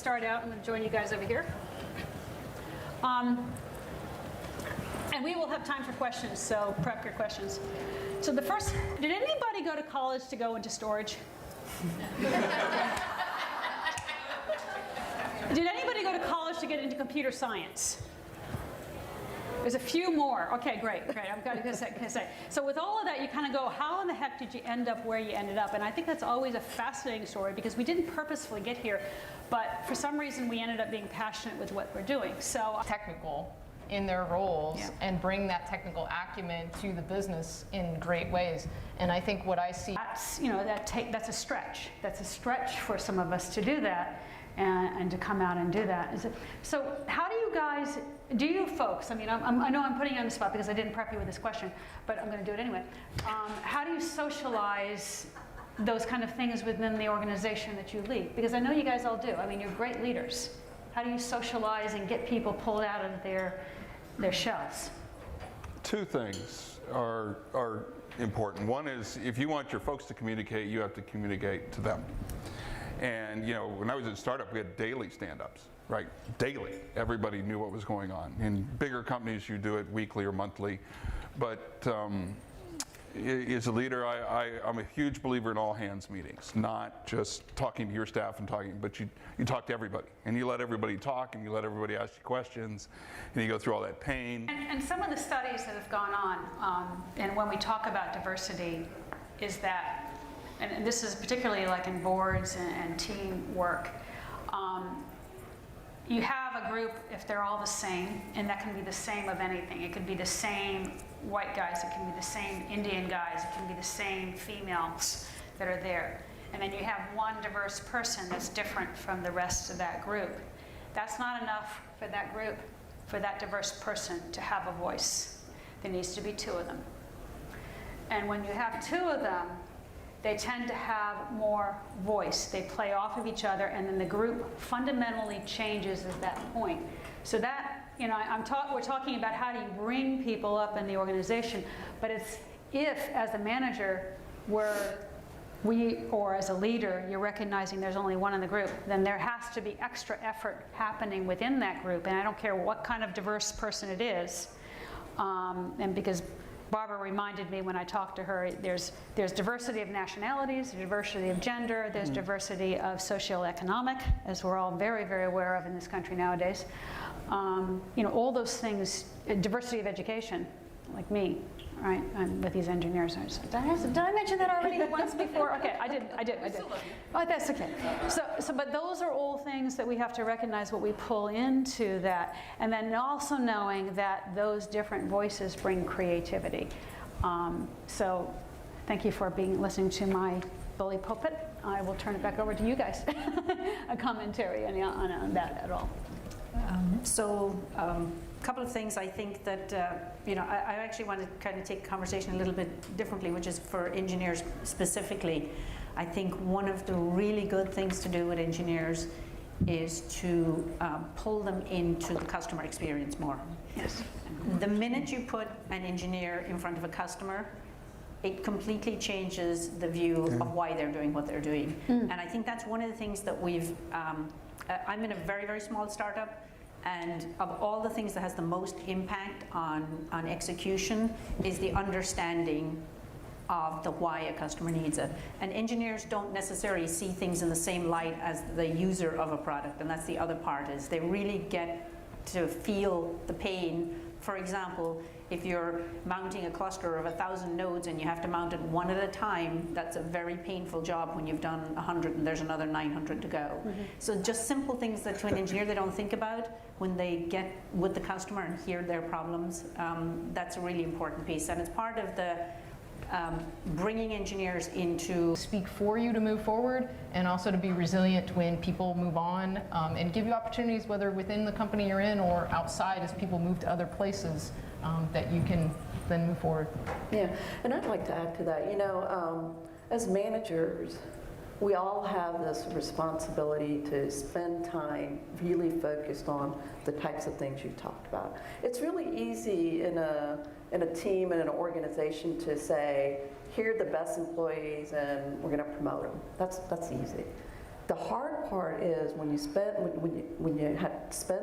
Start out. I'm going to join you guys over here. And we will have time for questions, so prep your questions. So the first, did anybody go to college to go into storage? Did anybody go to college to get into computer science? There's a few more. Okay, great. I'm going to say. So with all of that, you kind of go, how in the heck did you end up where you ended up? And I think that's always a fascinating story because we didn't purposefully get here, but for some reason we ended up being passionate with what we're doing. So technical in their roles and bring that technical acumen to the business in great ways. And I think what I see, that's that's a stretch. That's a stretch for some of us to do that. And to come out and do that. So how do you folks, I mean, I know I'm putting you on the spot because I didn't prep you with this question, but I'm going to do it anyway. How do you socialize those kind of things within the organization that you lead? Because I know you guys all do. I mean, you're great leaders. How do you socialize and get people pulled out of their shells? Two things are important. One is if you want your folks to communicate, you have to communicate to them. And when I was in startup, we had daily stand-ups, right? Daily. Everybody knew what was going on. In bigger companies, you do it weekly or monthly. But as a leader, I'm a huge believer in all hands meetings, not just talking to your staff and talking, but you talk to everybody. And you let everybody talk, and you let everybody ask you questions, and you go through all that pain. And some of the studies that have gone on, and when we talk about diversity, is that, and this is particularly like in boards and team work, you have a group if they're all the same, and that can be the same of anything. It could be the same white guys, it can be the same Indian guys, it can be the same females that are there. And then you have one diverse person that's different from the rest of that group. That's not enough for that group, for that diverse person to have a voice. There needs to be two of them. And when you have two of them, they tend to have more voice. They play off of each other, and then the group fundamentally changes at that point. So that, we're talking about how do you bring people up in the organization, but it's if, as a manager, or as a leader, you're recognizing there's only one in the group, then there has to be extra effort happening within that group, and I don't care what kind of diverse person it is, and because Barbara reminded me when I talked to her, there's diversity of nationalities, diversity of gender, there's diversity of socioeconomic, as we're all very, very aware of in this country nowadays. All those things, diversity of education, like me, right? I'm with these engineers. Did I mention that already once before? Okay, I did. Oh, that's okay. So, but those are all things that we have to recognize what we pull into that, and then also knowing that those different voices bring creativity. So, thank you for listening to my bully pulpit. I will turn it back over to you guys. A commentary on that at all. A couple of things I think that, I actually want to kind of take the conversation a little bit differently, which is for engineers specifically. I think one of the really good things to do with engineers is to pull them into the customer experience more. Yes. The minute you put an engineer in front of a customer, it completely changes the view of why they're doing what they're doing. And I think that's one of the things that I'm in a very, very small startup, and of all the things that has the most impact on execution is the understanding of the why a customer needs it. And engineers don't necessarily see things in the same light as the user of a product, and that's the other part, is they really get to feel the pain. For example, if you're mounting a cluster of 1,000 nodes and you have to mount it one at a time, that's a very painful job when you've done 100 and there's another 900 to go. So just simple things that to an engineer they don't think about when they get with the customer and hear their problems, that's a really important piece. And it's part of the bringing engineers into speak for you to move forward, and also to be resilient when people move on, and give you opportunities, whether within the company you're in or outside as people move to other places, that you can then move forward. Yeah, and I'd like to add to that, as managers, we all have this responsibility to spend time really focused on the types of things you talked about. It's really easy in a team and an organization to say, here are the best employees and we're going to promote them. That's easy. The hard part is when you spend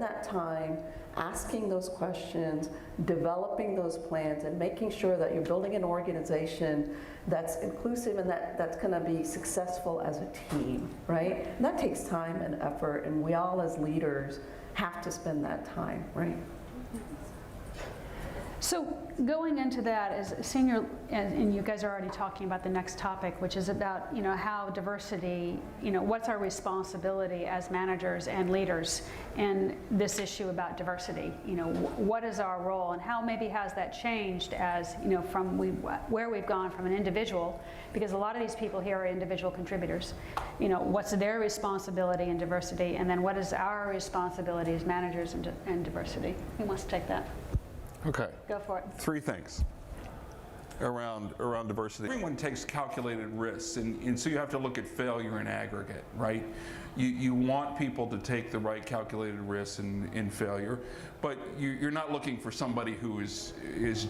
that time asking those questions, developing those plans, and making sure that you're building an organization that's inclusive and that's going to be successful as a team, right? And that takes time and effort, and we all as leaders have to spend that time, right? So going into that as a senior, and you guys are already talking about the next topic, which is about, how diversity, what's our responsibility as managers and leaders in this issue about diversity? What is our role, and how maybe has that changed as, from where we've gone from an individual, because a lot of these people here are individual contributors. What's their responsibility in diversity, and then what is our responsibility as managers in diversity? Who wants to take that? Okay. Go for it. 3 things around diversity. Everyone takes calculated risks, and so you have to look at failure in aggregate, right? You want people to take the right calculated risks in failure, but you're not looking for somebody who is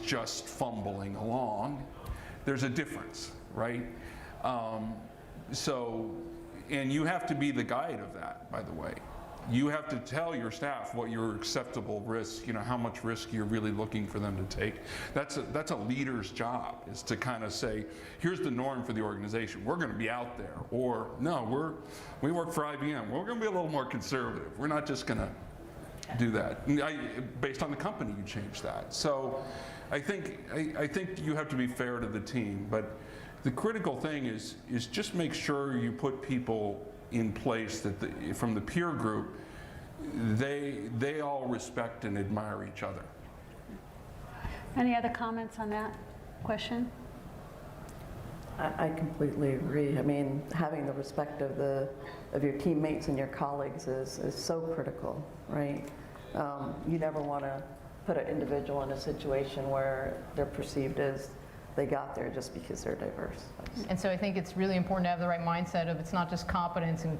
just fumbling along. There's a difference, right? And you have to be the guide of that, by the way. You have to tell your staff what your acceptable risk, how much risk you're really looking for them to take. That's a leader's job, is to kind of say, here's the norm for the organization. We're going to be out there. Or, no, we work for IBM. We're going to be a little more conservative. We're not just going to do that. Based on the company, you change that. So I think you have to be fair to the team. But the critical thing is just make sure you put people in place that from the peer group, they all respect and admire each other. Any other comments on that question? I completely agree. I mean, having the respect of your teammates and your colleagues is so critical, right? You never want to put an individual in a situation where they're perceived as they got there just because they're diverse. And so I think it's really important to have the right mindset of it's not just competence and,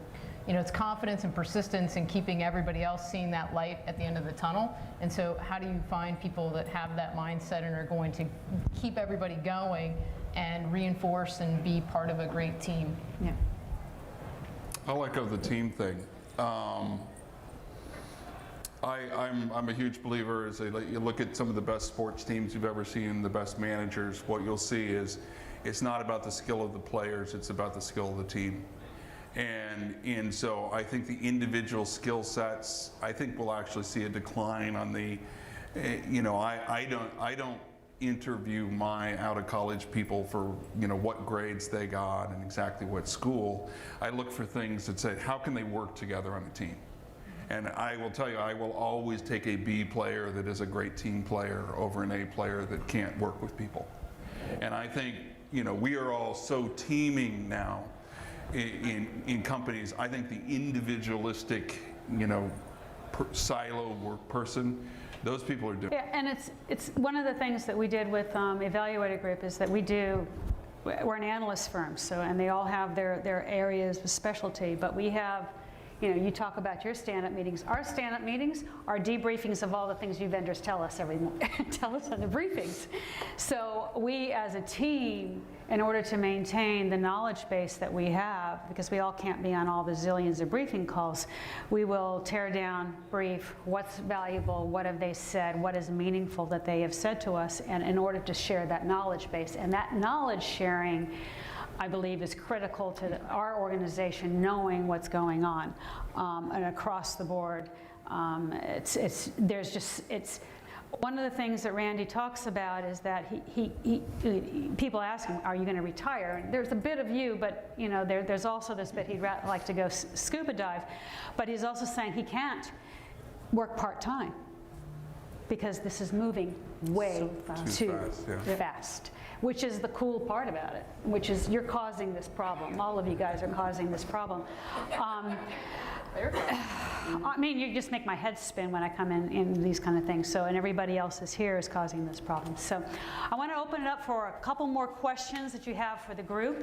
it's confidence and persistence and keeping everybody else seeing that light at the end of the tunnel. And so how do you find people that have that mindset and are going to keep everybody going and reinforce and be part of a great team? Yeah. I'll echo the team thing. I'm a huge believer as you look at some of the best sports teams you've ever seen, the best managers, what you'll see is it's not about the skill of the players, it's about the skill of the team. And so I think the individual skill sets, I think we'll actually see a decline on the, I don't interview my out of college people for what grades they got and exactly what school. I look for things that say how can they work together on a team. And I will tell you, I will always take a B player that is a great team player over an A player that can't work with people. And I think, we are all so teaming now in companies. I think the individualistic, silo work person, those people are different. Yeah, and it's one of the things that we did with Evaluator Group is that we're an analyst firm, and they all have their areas of specialty, but we have, you talk about your stand-up meetings. Our stand-up meetings are debriefings of all the things you vendors tell us tell us on the briefings. So we as a team, in order to maintain the knowledge base that we have, because we all can't be on all the zillions of briefing calls, we will tear down, brief, what's valuable, what have they said, what is meaningful that they have said to us, and in order to share that knowledge base. And that knowledge sharing, I believe, is critical to our organization knowing what's going on, and across the board. It's one of the things that Randy talks about is that people ask him, "Are you going to retire?" And there's a bit of you, but there's also this bit he'd like to go scuba dive, but he's also saying he can't work part-time because this is moving way too fast. Which is the cool part about it, which is you're causing this problem. All of you guys are causing this problem. I mean, you just make my head spin when I come in these kind of things. So, and everybody else is here is causing this problem. So I want to open it up for a couple more questions that you have for the group.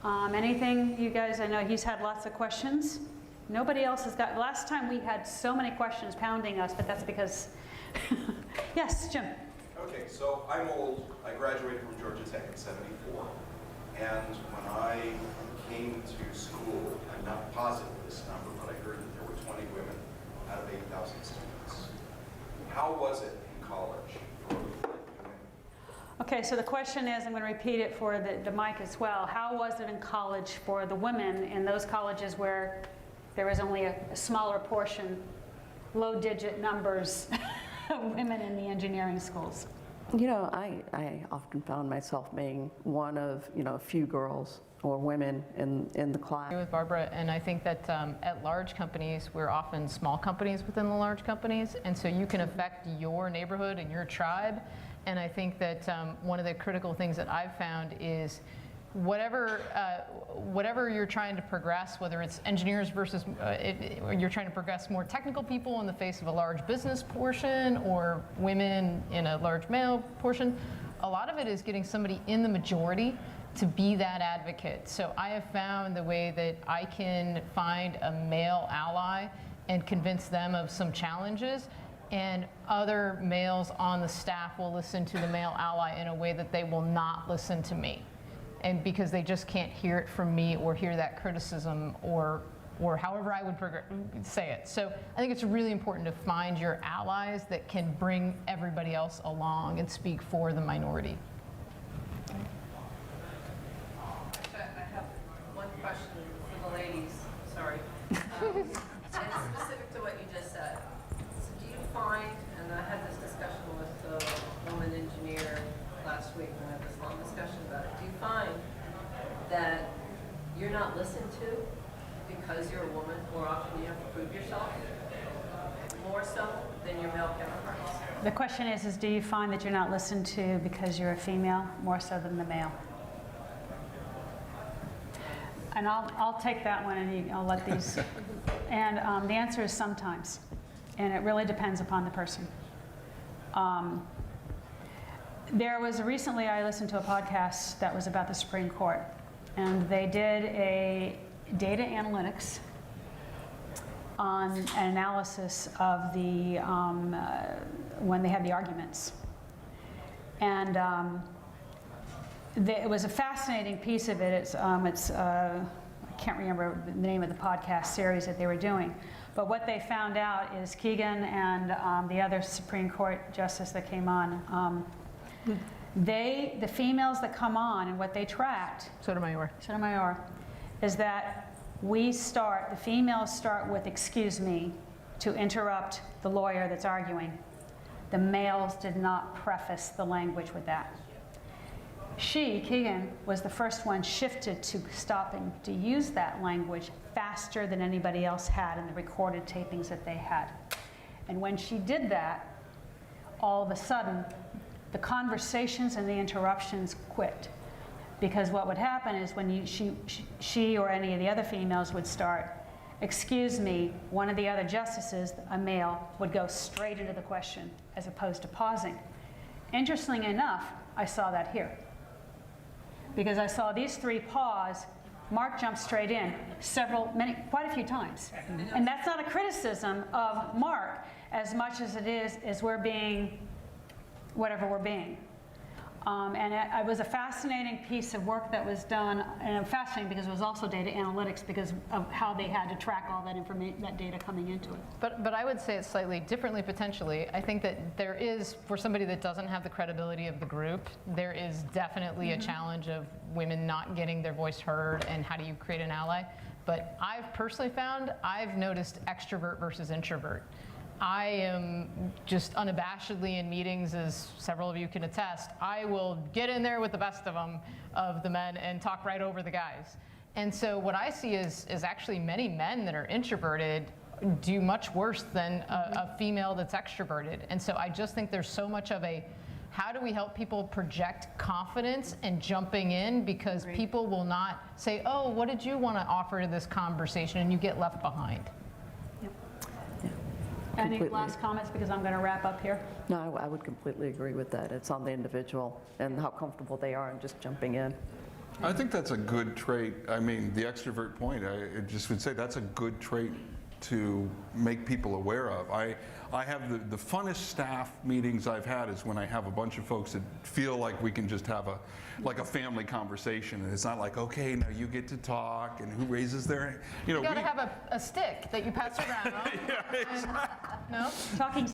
Anything, you guys, I know he's had lots of questions. Nobody else has got, last time we had so many questions pounding us, but that's because, yes, Jim. Okay, so I'm old. I graduated from Georgia Tech in '74, and when I came to school, I'm not positive of this number, but I heard that there were 20 women out of 8,000 students. How was it in college for women? Okay, so the question is, I'm going to repeat it for the mic as well. How was it in college for the women in those colleges where there was only a smaller portion, low-digit numbers of women in the engineering schools? You know, I often found myself being one of, a few girls or women in the class. With Barbara, and I think that at large companies, we're often small companies within the large companies, and so you can affect your neighborhood and your tribe. And I think that one of the critical things that I've found is whatever you're trying to progress, whether it's engineers versus you're trying to progress more technical people in the face of a large business portion or women in a large male portion, a lot of it is getting somebody in the majority to be that advocate. So I have found the way that I can find a male ally and convince them of some challenges, and other males on the staff will listen to the male ally in a way that they will not listen to me. And because they just can't hear it from me or hear that criticism or however I would say it. So I think it's really important to find your allies that can bring everybody else along and speak for the minority. I have one question for the ladies, sorry. And it's specific to what you just said. So do you find, and I had this discussion with a woman engineer last week, and I had this long discussion about it. Do you find that you're not listened to because you're a woman? More often you have to prove yourself, more so than your male counterparts? The question is do you find that you're not listened to because you're a female more so than the male? And I'll take that one, and I'll let these. And the answer is sometimes, and it really depends upon the person. There was recently, I listened to a podcast that was about the Supreme Court, and they did a data analytics on an analysis of the when they had the arguments, and it was a fascinating piece of it. I can't remember the name of the podcast series that they were doing, but what they found out is Keegan and the other Supreme Court justice that came on. The females that come on, and what they tracked, Sotomayor, is that the females start with "excuse me" to interrupt the lawyer that's arguing. The males did not preface the language with that. Keegan, was the first one shifted to stopping to use that language faster than anybody else had in the recorded tapings that they had. And when she did that, all of a sudden, the conversations and the interruptions quit. Because what would happen is when she or any of the other females would start, "Excuse me," one of the other justices, a male, would go straight into the question as opposed to pausing. Interestingly enough, I saw that here. Because I saw these three pause, Mark jumped straight in quite a few times. And that's not a criticism of Mark as much as it is we're being whatever we're being. And it was a fascinating piece of work that was done, and fascinating because it was also data analytics because of how they had to track all that information, that data coming into it. But I would say it slightly differently potentially. I think that there is, for somebody that doesn't have the credibility of the group, there is definitely a challenge of women not getting their voice heard, and how do you create an ally. But I've personally found, I've noticed extrovert versus introvert. I am just unabashedly in meetings, as several of you can attest. I will get in there with the best of them, of the men, and talk right over the guys. And so what I see is actually many men that are introverted do much worse than a female that's extroverted. And so I just think there's so much of a, how do we help people project confidence and jumping in, because people will not say, oh, what did you want to offer to this conversation, and you get left behind. Any Completely. last comments, because I'm going to wrap up here? No, I would completely agree with that. It's on the individual and how comfortable they are in just jumping in. I think that's a good trait. I mean, the extrovert point, I just would say that's a good trait to make people aware of. I have the funnest staff meetings I've had is when I have a bunch of folks that feel like we can just have a family conversation, and it's not like, okay, now you get to talk, and who raises their, You got to have a stick that you pass around, huh? Yeah, exactly. No? Talking